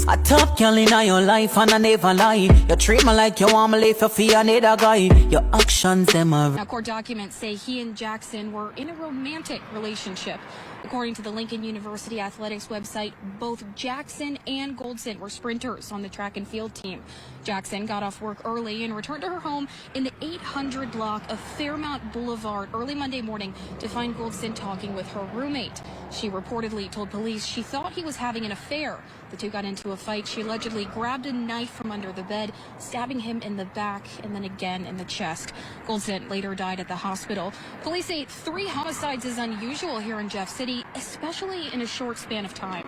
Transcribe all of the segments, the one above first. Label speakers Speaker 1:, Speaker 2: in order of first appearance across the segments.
Speaker 1: A top girl in your life and I never lie. You treat me like you want me live for another guy. Your actions, them are...
Speaker 2: Now, court documents say he and Jackson were in a romantic relationship. According to the Lincoln University Athletics website, both Jackson and Goldson were sprinters on the track and field team. Jackson got off work early and returned to her home in the 800 block of Fairmount Boulevard early Monday morning to find Goldson talking with her roommate. She reportedly told police she thought he was having an affair. The two got into a fight. She allegedly grabbed a knife from under the bed, stabbing him in the back and then again in the chest. Goldson later died at the hospital. Police say 3 homicides is unusual here in Jeff City, especially in a short span of time.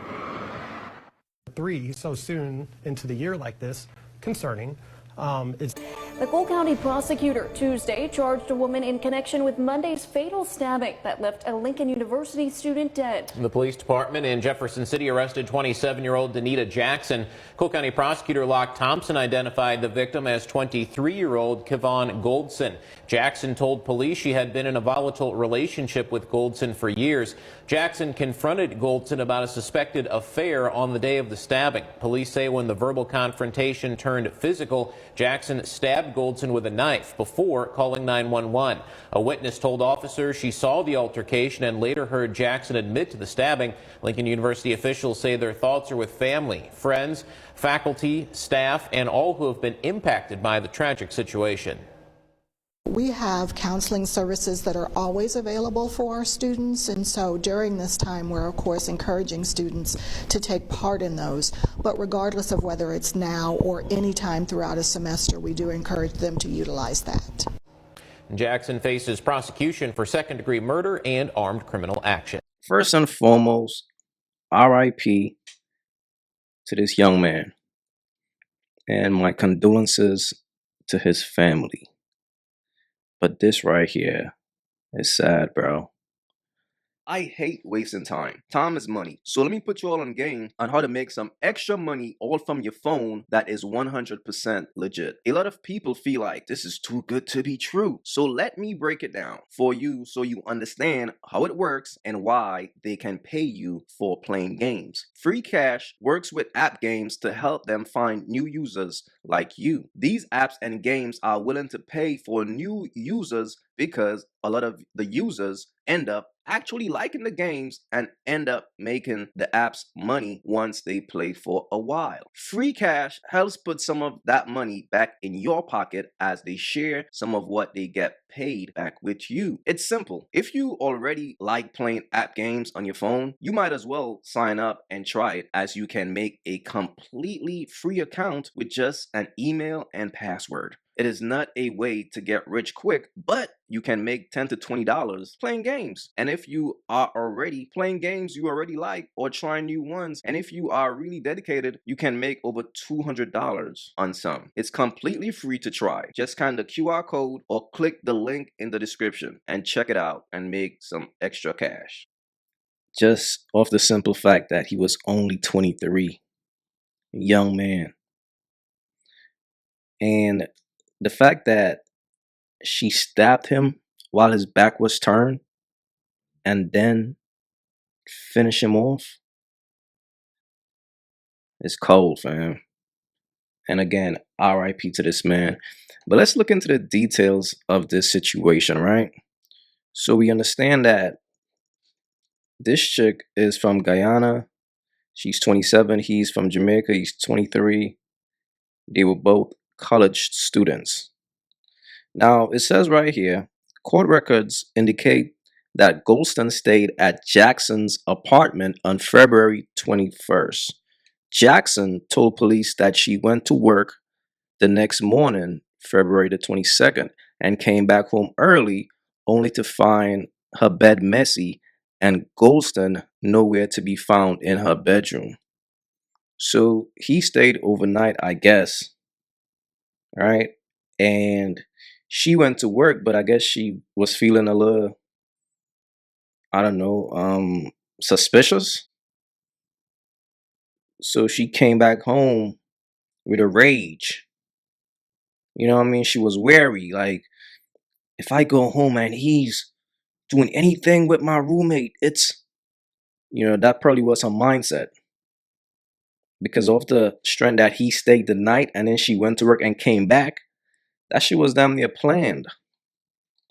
Speaker 3: 3 so soon into the year like this, concerning.
Speaker 4: The Cole County prosecutor Tuesday charged a woman in connection with Monday's fatal stabbing that left a Lincoln University student dead.
Speaker 5: The police department in Jefferson City arrested 27-year-old Danita Jackson. Cole County prosecutor Locke Thompson identified the victim as 23-year-old Kevon Goldson. Jackson told police she had been in a volatile relationship with Goldson for years. Jackson confronted Goldson about a suspected affair on the day of the stabbing. Police say when the verbal confrontation turned physical, Jackson stabbed Goldson with a knife before calling 911. A witness told officers she saw the altercation and later heard Jackson admit to the stabbing. Lincoln University officials say their thoughts are with family, friends, faculty, staff, and all who have been impacted by the tragic situation.
Speaker 6: We have counseling services that are always available for our students, and so during this time we're of course encouraging students to take part in those. But regardless of whether it's now or any time throughout a semester, we do encourage them to utilize that.
Speaker 5: Jackson faces prosecution for second-degree murder and armed criminal action.
Speaker 7: First and foremost, RIP to this young man, and my condolences to his family. But this right here is sad, bro.
Speaker 8: I hate wasting time. Time is money. So let me put you all on game on how to make some extra money all from your phone that is 100% legit. A lot of people feel like this is too good to be true. So let me break it down for you so you understand how it works and why they can pay you for playing games. Free Cash works with app games to help them find new users like you. These apps and games are willing to pay for new users because a lot of the users end up actually liking the games and end up making the apps money once they play for a while. Free Cash helps put some of that money back in your pocket as they share some of what they get paid back with you. It's simple. If you already like playing app games on your phone, you might as well sign up and try it, as you can make a completely free account with just an email and password. It is not a way to get rich quick, but you can make $10 to $20 playing games. And if you are already playing games you already like or trying new ones, and if you are really dedicated, you can make over $200 on some. It's completely free to try. Just scan the QR code or click the link in the description and check it out and make some extra cash.
Speaker 7: Just off the simple fact that he was only 23, a young man. And the fact that she stabbed him while his back was turned and then finish him off is cold, fam. And again, RIP to this man. But let's look into the details of this situation, right? So we understand that this chick is from Guyana. She's 27. He's from Jamaica. He's 23. They were both college students. Now, it says right here, court records indicate that Goldson stayed at Jackson's apartment on February 21st. Jackson told police that she went to work the next morning, February the 22nd, and came back home early only to find her bed messy and Goldson nowhere to be found in her bedroom. So he stayed overnight, I guess, right? And she went to work, but I guess she was feeling a little, I don't know, suspicious. So she came back home with a rage. You know what I mean? She was wary. Like, if I go home and he's doing anything with my roommate, it's, that probably was her mindset. because of the strength that he stayed the night and then she went to work and came back. That shit was damn near planned.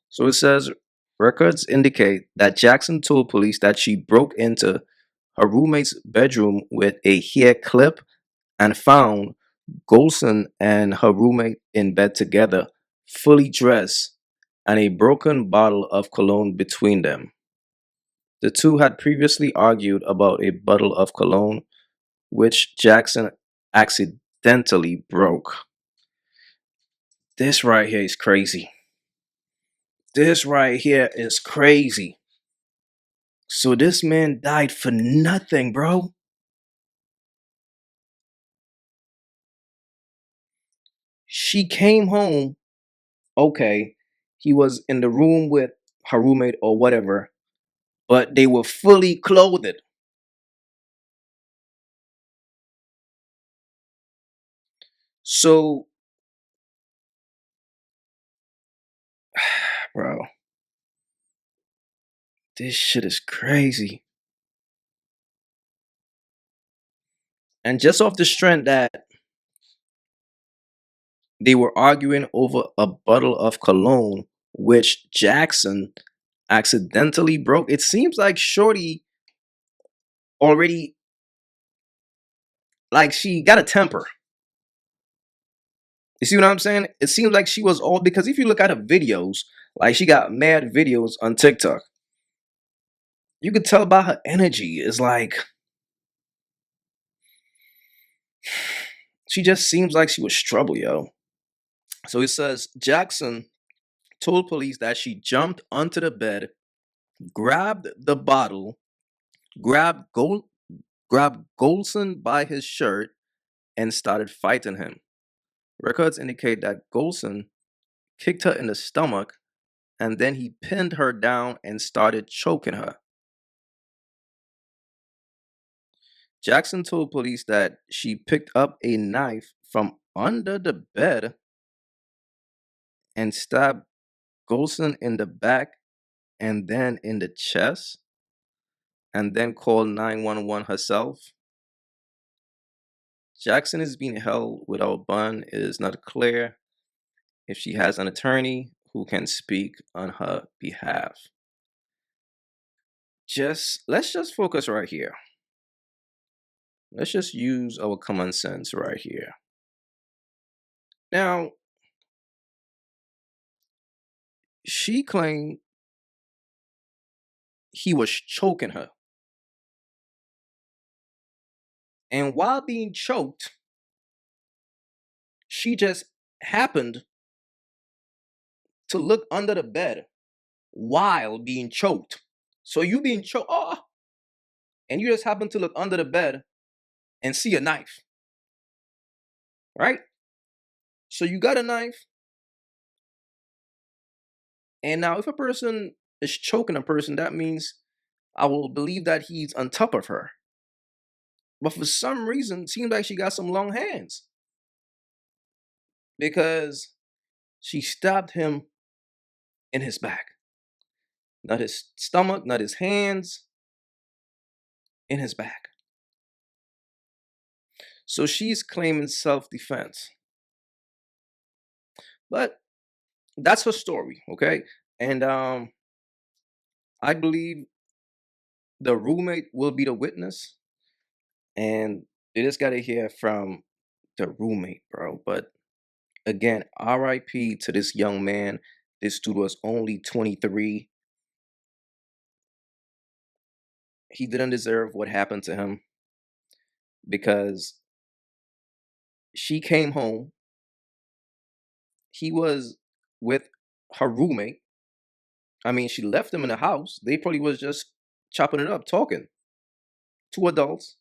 Speaker 7: So it says records indicate that Jackson told police that she broke into her roommate's bedroom with a hair clip and found Golson and her roommate in bed together, fully dressed, and a broken bottle of cologne between them. The two had previously argued about a bottle of cologne, which Jackson accidentally broke. This right here is crazy. This right here is crazy. So this man died for nothing, bro. She came home. Okay, he was in the room with her roommate or whatever, but they were fully clothed. So, bro, this shit is crazy. And just off the strength that they were arguing over a bottle of cologne, which Jackson accidentally broke, it seems like Shorty already, like, she got a temper. You see what I'm saying? It seems like she was all, because if you look at her videos, like, she got mad videos on TikTok. You could tell by her energy. It's like, she just seems like she was trouble, yo. So it says Jackson told police that she jumped onto the bed, grabbed the bottle, grabbed Golson by his shirt, and started fighting him. Records indicate that Golson kicked her in the stomach, and then he pinned her down and started choking her. Jackson told police that she picked up a knife from under the bed and stabbed Golson in the back and then in the chest, and then called 911 herself. Jackson is being held without bond. It is not clear if she has an attorney who can speak on her behalf. Let's just focus right here. Let's just use our common sense right here. Now, she claimed he was choking her. And while being choked, she just happened to look under the bed while being choked. So you being choked, and you just happen to look under the bed and see a knife, right? So you got a knife, and now if a person is choking a person, that means I will believe that he's on top of her. But for some reason, it seems like she got some long hands, because she stabbed him in his back. Not his stomach, not his hands, in his back. So she's claiming self-defense. But that's her story, okay? And I believe the roommate will be the witness, and you just gotta hear from the roommate, bro. But again, RIP to this young man. This dude was only 23. He didn't deserve what happened to him, because she came home. He was with her roommate. I mean, she left him in the house. They probably was just chopping it up, talking. Two adults.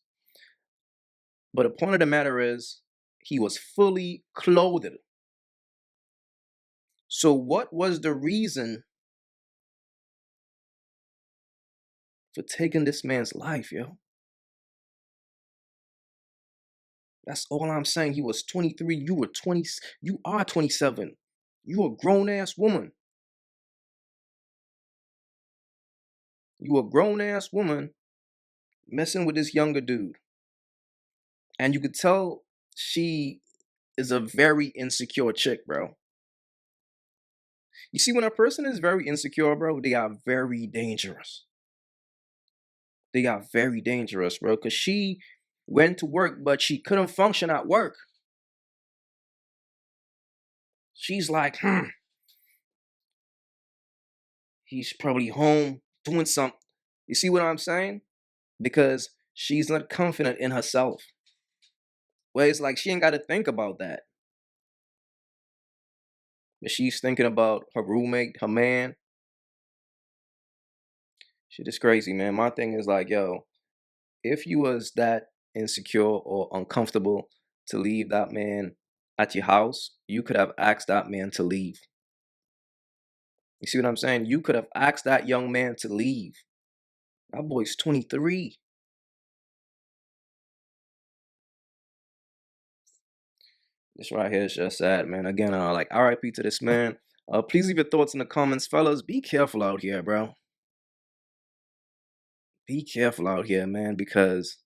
Speaker 7: But the point of the matter is, he was fully clothed. So what was the reason for taking this man's life, yo? That's all I'm saying. He was 23. You were 20. You are 27. You a grown-ass woman. You a grown-ass woman messing with this younger dude. And you could tell she is a very insecure chick, bro. You see, when a person is very insecure, bro, they are very dangerous. They are very dangerous, bro, because she went to work, but she couldn't function at work. She's like, he's probably home doing something. You see what I'm saying? Because she's not confident in herself. Well, it's like she ain't got to think about that. But she's thinking about her roommate, her man. Shit is crazy, man. My thing is like, yo, if you was that insecure or uncomfortable to leave that man at your house, you could have asked that man to leave. You see what I'm saying? You could have asked that young man to leave. That boy's 23. This right here is just sad, man. Again, like RIP to this man. Please leave your thoughts in the comments, fellas. Be careful out here, bro. Be careful out here, man, because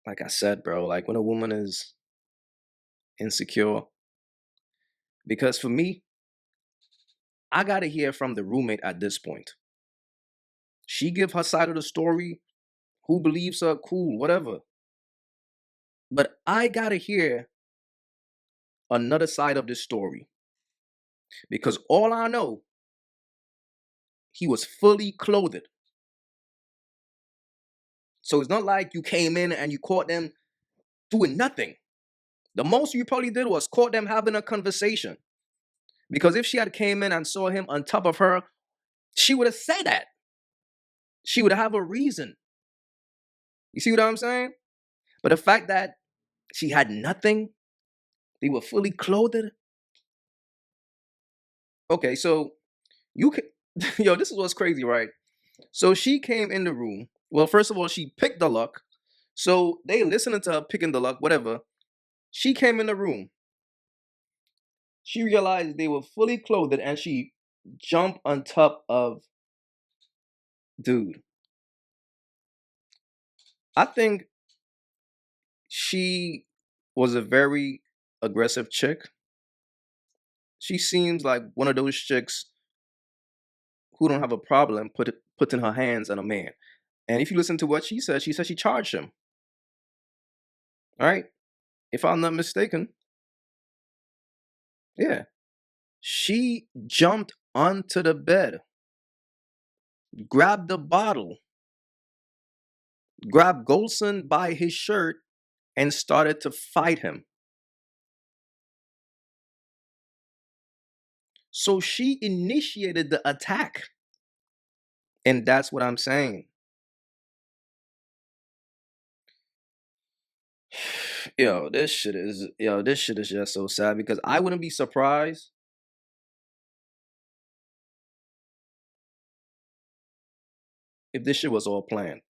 Speaker 7: like I said, bro, like when a woman is insecure, because for me, I gotta hear from the roommate at this point. She give her side of the story. Who believes her? Cool, whatever. But I gotta hear another side of this story. Because all I know, he was fully clothed. So it's not like you came in and you caught them doing nothing. The most you probably did was caught them having a conversation. Because if she had came in and saw him on top of her, she would have said that. She would have a reason. You see what I'm saying? But the fact that she had nothing, they were fully clothed. Okay, so you can, yo, this is what's crazy, right? So she came in the room. Well, first of all, she picked the lock. So they listening to her picking the lock, whatever. She came in the room. She realized they were fully clothed and she jumped on top of dude. I think she was a very aggressive chick. She seems like one of those chicks who don't have a problem putting her hands on a man. And if you listen to what she said she charged him. All right? If I'm not mistaken. Yeah. She jumped onto the bed, grabbed the bottle, grabbed Golson by his shirt, and started to fight him. So she initiated the attack. And that's what I'm saying. This shit is just so sad because I wouldn't be surprised if this shit was all planned.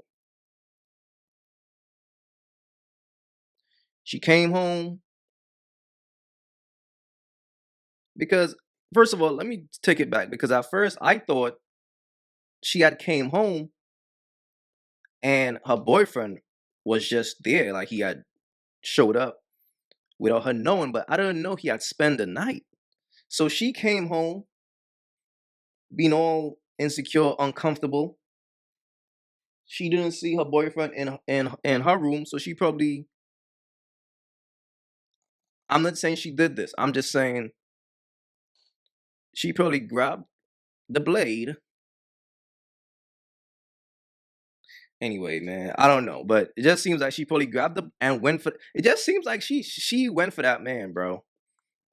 Speaker 7: She came home because, first of all, let me take it back because at first I thought she had came home and her boyfriend was just there, like he had showed up without her knowing, but I didn't know he had spent the night. So she came home being all insecure, uncomfortable. She didn't see her boyfriend in her room, so she probably, I'm not saying she did this. I'm just saying she probably grabbed the blade. Anyway, man, I don't know, but it just seems like she probably grabbed the and went for. It just seems like she went for that man, bro.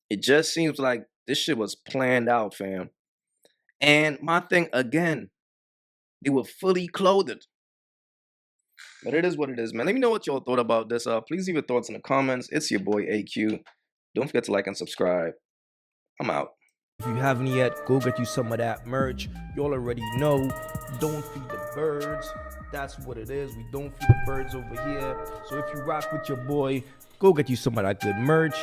Speaker 7: It just seems like this shit was planned out, fam. And my thing again, they were fully clothed. But it is what it is, man. Let me know what y'all thought about this. Please leave your thoughts in the comments. It's your boy AyeQ. Don't forget to like and subscribe. I'm out.
Speaker 9: If you haven't yet, go get you some of that merch. Y'all already know. Don't feed the birds. That's what it is. We don't feed the birds over here. So if you rock with your boy, go get you some of that good merch.